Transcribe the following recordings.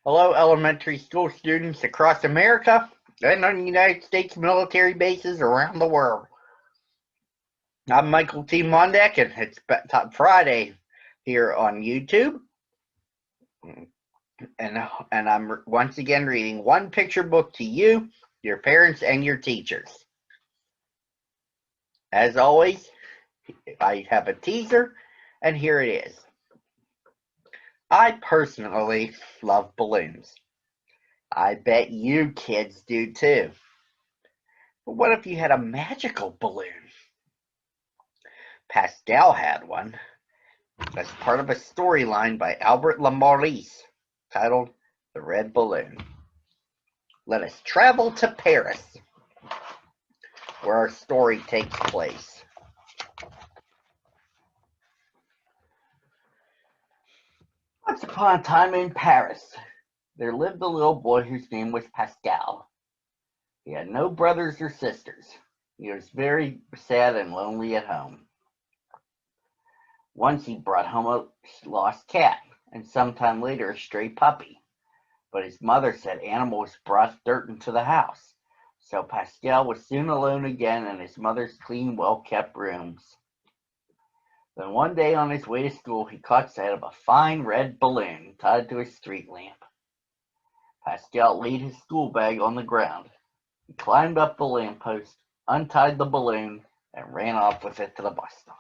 Hello, elementary school students across America and on United States military bases around the world. I'm Michael T. Mondak, and it's Friday here on YouTube. And I'm once again reading one picture book to you, your parents, and your teachers. As always, I have a teaser, and here it is. I personally love balloons. I bet you kids do too. But what if you had a magical balloon? Pascal had one as part of a storyline by Albert Lamorisse titled The Red Balloon. Let us travel to Paris, where our story takes place. Once upon a time in Paris, there lived a little boy whose name was Pascal. He had no brothers or sisters. He was very sad and lonely at home. Once he brought home a lost cat, and sometime later a stray puppy. But his mother said animals brought dirt into the house. So Pascal was soon alone again in his mother's clean, well-kept rooms. Then one day on his way to school, he caught sight of a fine red balloon tied to a street lamp. Pascal laid his school bag on the ground. He climbed up the lamppost, untied the balloon, and ran off with it to the bus stop.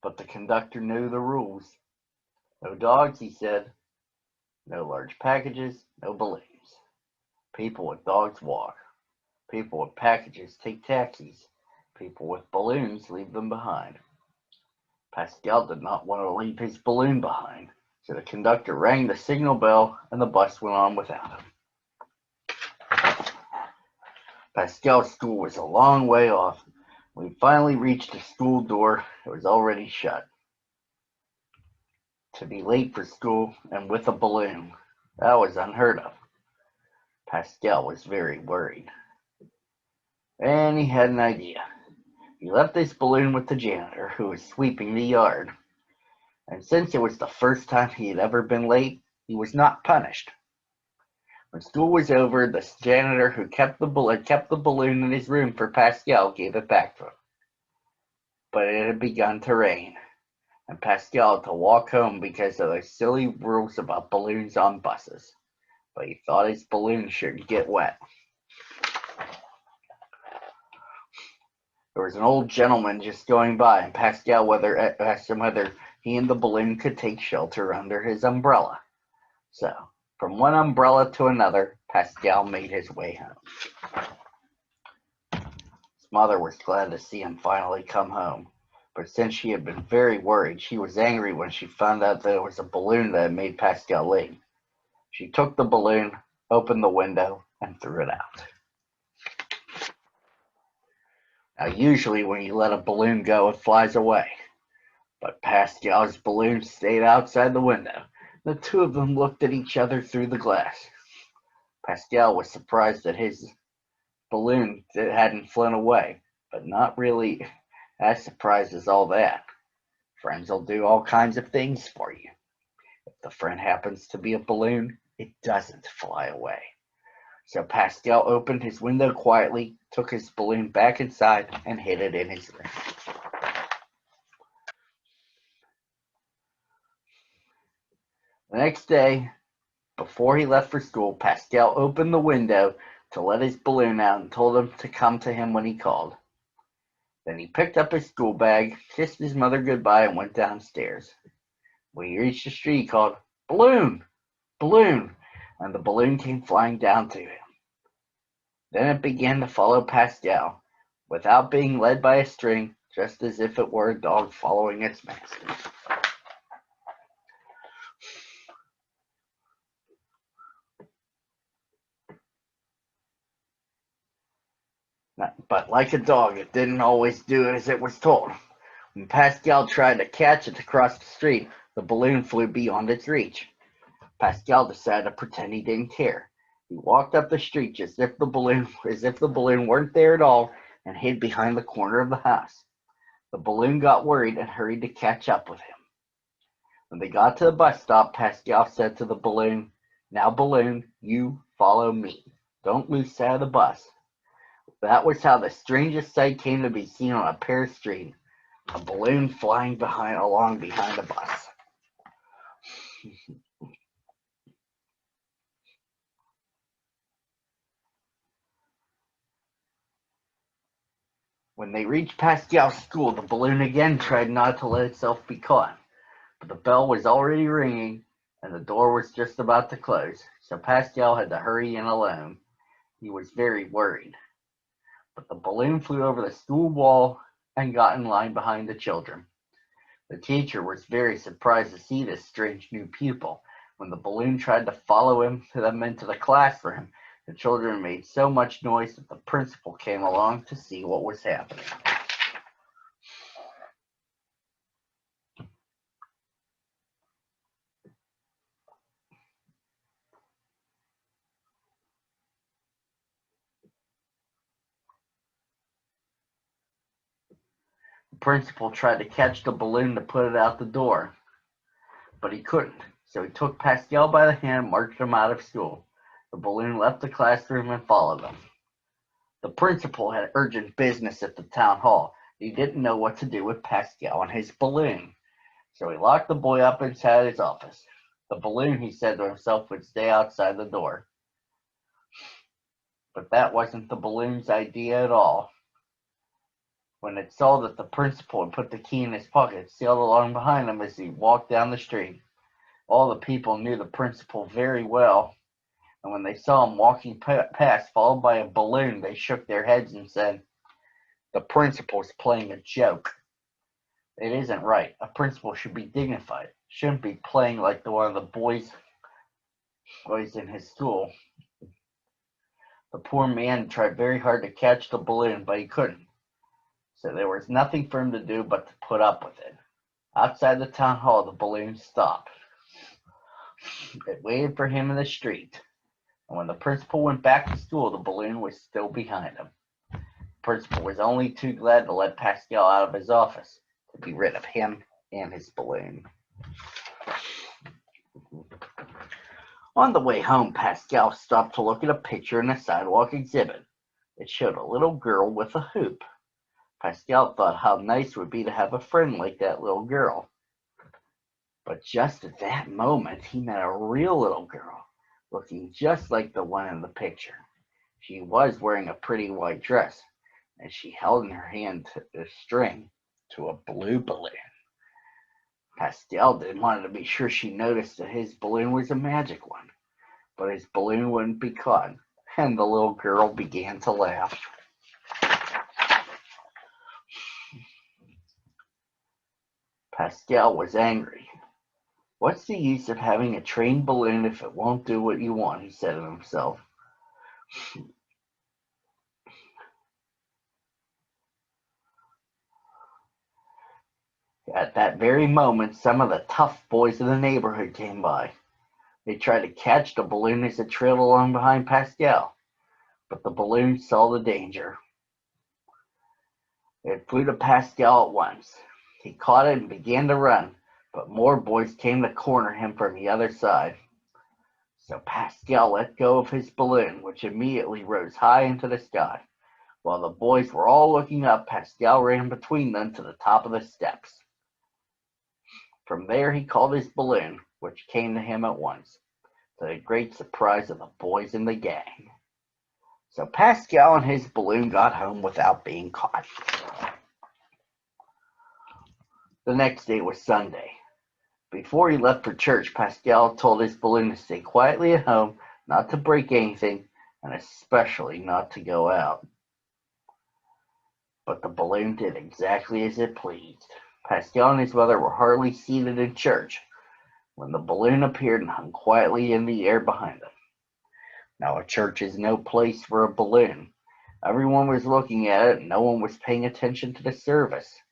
But the conductor knew the rules. No dogs, he said. No large packages, no balloons. People with dogs walk. People with packages take taxis. People with balloons leave them behind. Pascal did not want to leave his balloon behind, so the conductor rang the signal bell and the bus went on without him. Pascal's school was a long way off. When he finally reached the school door, it was already shut. To be late for school and with a balloon, that was unheard of. Pascal was very worried. And he had an idea. He left his balloon with the janitor, who was sweeping the yard. And since it was the first time he had ever been late, he was not punished. When school was over, the janitor who kept the balloon in his room for Pascal gave it back to him. But it had begun to rain, and Pascal had to walk home because of those silly rules about balloons on buses. But he thought his balloon shouldn't get wet. There was an old gentleman just going by, and Pascal asked him whether he and the balloon could take shelter under his umbrella. So, from one umbrella to another, Pascal made his way home. His mother was glad to see him finally come home, but since she had been very worried, she was angry when she found out that it was a balloon that had made Pascal late. She took the balloon, opened the window, and threw it out. Now, usually when you let a balloon go, it flies away. But Pascal's balloon stayed outside the window. The two of them looked at each other through the glass. Pascal was surprised that his balloon hadn't flown away, but not really as surprised as all that. Friends will do all kinds of things for you. If the friend happens to be a balloon, it doesn't fly away. So Pascal opened his window quietly, took his balloon back inside, and hid it in his room. The next day, before he left for school, Pascal opened the window to let his balloon out and told him to come to him when he called. Then he picked up his school bag, kissed his mother goodbye, and went downstairs. When he reached the street, he called, "Balloon! Balloon!" and the balloon came flying down to him. Then it began to follow Pascal, without being led by a string, just as if it were a dog following its master. But like a dog, it didn't always do as it was told. When Pascal tried to catch it across the street, the balloon flew beyond its reach. Pascal decided to pretend he didn't care. He walked up the street as if the balloon weren't there at all, and hid behind the corner of the house. The balloon got worried and hurried to catch up with him. When they got to the bus stop, Pascal said to the balloon, "Now, balloon, you follow me. Don't lose sight of the bus." That was how the strangest sight came to be seen on a Paris street, a balloon flying along behind a bus. When they reached Pascal's school, the balloon again tried not to let itself be caught, but the bell was already ringing and the door was just about to close, so Pascal had to hurry in alone. He was very worried, but the balloon flew over the school wall and got in line behind the children. The teacher was very surprised to see this strange new pupil. When the balloon tried to follow them into the classroom, the children made so much noise that the principal came along to see what was happening. The principal tried to catch the balloon to put it out the door, but he couldn't, so he took Pascal by the hand and marched him out of school. The balloon left the classroom and followed them. The principal had urgent business at the town hall. He didn't know what to do with Pascal and his balloon, so he locked the boy up inside his office. The balloon, he said to himself, would stay outside the door. But that wasn't the balloon's idea at all. When it saw that the principal had put the key in his pocket, it sailed along behind him as he walked down the street. All the people knew the principal very well, and when they saw him walking past, followed by a balloon, they shook their heads and said, "The principal's playing a joke. It isn't right. A principal should be dignified. Shouldn't be playing like one of the boys in his school." The poor man tried very hard to catch the balloon, but he couldn't. So there was nothing for him to do but to put up with it. Outside the town hall, the balloon stopped. It waited for him in the street, and when the principal went back to school, the balloon was still behind him. The principal was only too glad to let Pascal out of his office to be rid of him and his balloon. On the way home, Pascal stopped to look at a picture in a sidewalk exhibit. It showed a little girl with a hoop. Pascal thought how nice it would be to have a friend like that little girl. But just at that moment, he met a real little girl, looking just like the one in the picture. She was wearing a pretty white dress, and she held in her hand a string to a blue balloon. Pascal didn't want to be sure she noticed that his balloon was a magic one, but his balloon wouldn't be caught, and the little girl began to laugh. Pascal was angry. "What's the use of having a trained balloon if it won't do what you want?" he said to himself. At that very moment, some of the tough boys in the neighborhood came by. They tried to catch the balloon as it trailed along behind Pascal, but the balloon saw the danger. It flew to Pascal at once. He caught it and began to run, but more boys came to corner him from the other side. So Pascal let go of his balloon, which immediately rose high into the sky. While the boys were all looking up, Pascal ran between them to the top of the steps. From there he called his balloon, which came to him at once, to the great surprise of the boys in the gang. So Pascal and his balloon got home without being caught. The next day was Sunday. Before he left for church, Pascal told his balloon to stay quietly at home, not to break anything, and especially not to go out. But the balloon did exactly as it pleased. Pascal and his mother were hardly seated in church when the balloon appeared and hung quietly in the air behind them. Now, a church is no place for a balloon. Everyone was looking at it, and no one was paying attention to the service.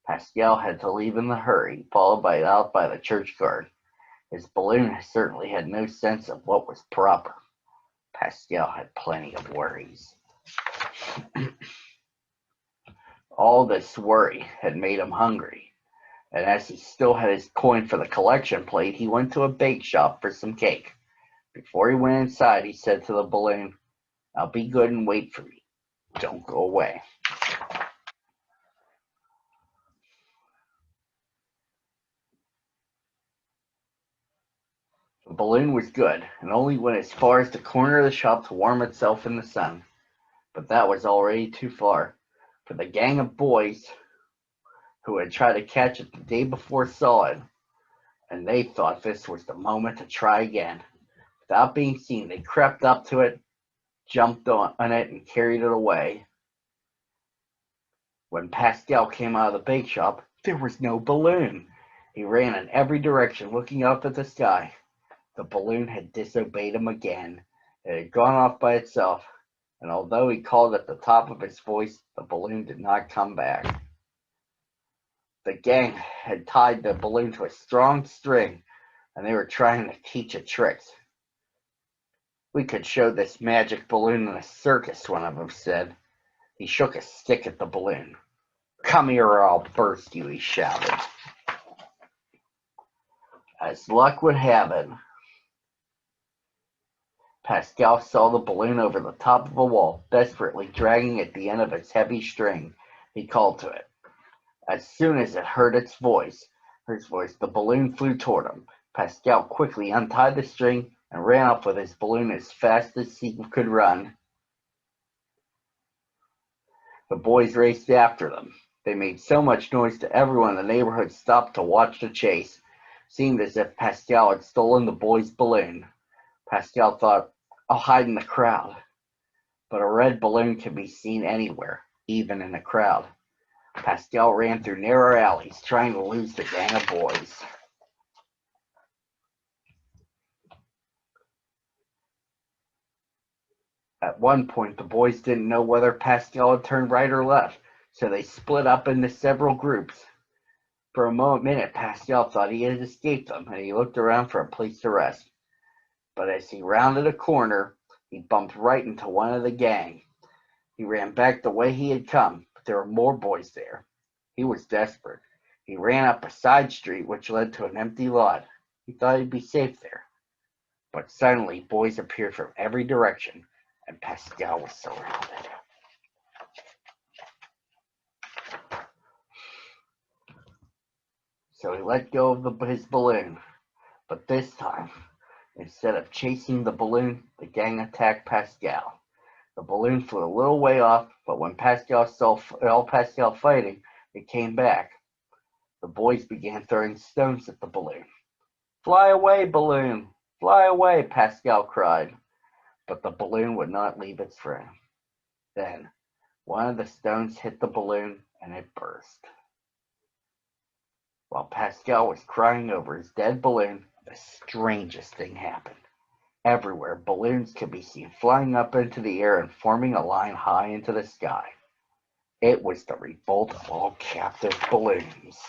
Pascal had to leave in a hurry, followed by the church guard. His balloon certainly had no sense of what was proper. Pascal had plenty of worries. All this worry had made him hungry, and as he still had his coin for the collection plate, he went to a bake shop for some cake. Before he went inside, he said to the balloon, "Now be good and wait for me. Don't go away." The balloon was good, and only went as far as the corner of the shop to warm itself in the sun. But that was already too far, for the gang of boys who had tried to catch it the day before saw it, and they thought this was the moment to try again. Without being seen, they crept up to it, jumped on it, and carried it away. When Pascal came out of the bake shop, there was no balloon. He ran in every direction, looking up at the sky. The balloon had disobeyed him again. It had gone off by itself, and although he called at the top of his voice, the balloon did not come back. The gang had tied the balloon to a strong string, and they were trying to teach it tricks. "We could show this magic balloon in a circus," one of them said. He shook a stick at the balloon. "Come here or I'll burst you," he shouted. As luck would have it, Pascal saw the balloon over the top of a wall, desperately dragging at the end of its heavy string. He called to it. As soon as it heard his voice, the balloon flew toward him. Pascal quickly untied the string and ran off with his balloon as fast as he could run. The boys raced after them. They made so much noise that everyone in the neighborhood stopped to watch the chase. It seemed as if Pascal had stolen the boy's balloon. Pascal thought, "I'll hide in the crowd." But a red balloon can be seen anywhere, even in a crowd. Pascal ran through narrow alleys, trying to lose the gang of boys. At one point, the boys didn't know whether Pascal had turned right or left, so they split up into several groups. For a minute, Pascal thought he had escaped them, and he looked around for a place to rest. But as he rounded a corner, he bumped right into one of the gang. He ran back the way he had come, but there were more boys there. He was desperate. He ran up a side street which led to an empty lot. He thought he'd be safe there. But suddenly, boys appeared from every direction, and Pascal was surrounded. So he let go of his balloon. But this time, instead of chasing the balloon, the gang attacked Pascal. The balloon flew a little way off, but when Pascal saw Pascal fighting, it came back. The boys began throwing stones at the balloon. "Fly away, balloon! Fly away!" Pascal cried. But the balloon would not leave its friend. Then one of the stones hit the balloon and it burst. While Pascal was crying over his dead balloon, the strangest thing happened. Everywhere, balloons could be seen flying up into the air and forming a line high into the sky. It was the revolt of all captive balloons.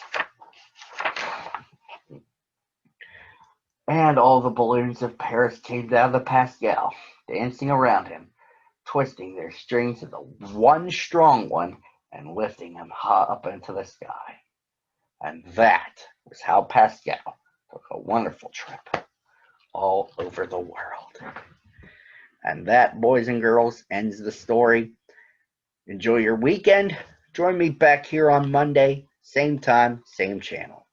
And all the balloons of Paris came down to Pascal, dancing around him, twisting their strings into one strong one and lifting him high up into the sky. And that was how Pascal took a wonderful trip all over the world. And that, boys and girls, ends the story. Enjoy your weekend. Join me back here on Monday, same time, same channel.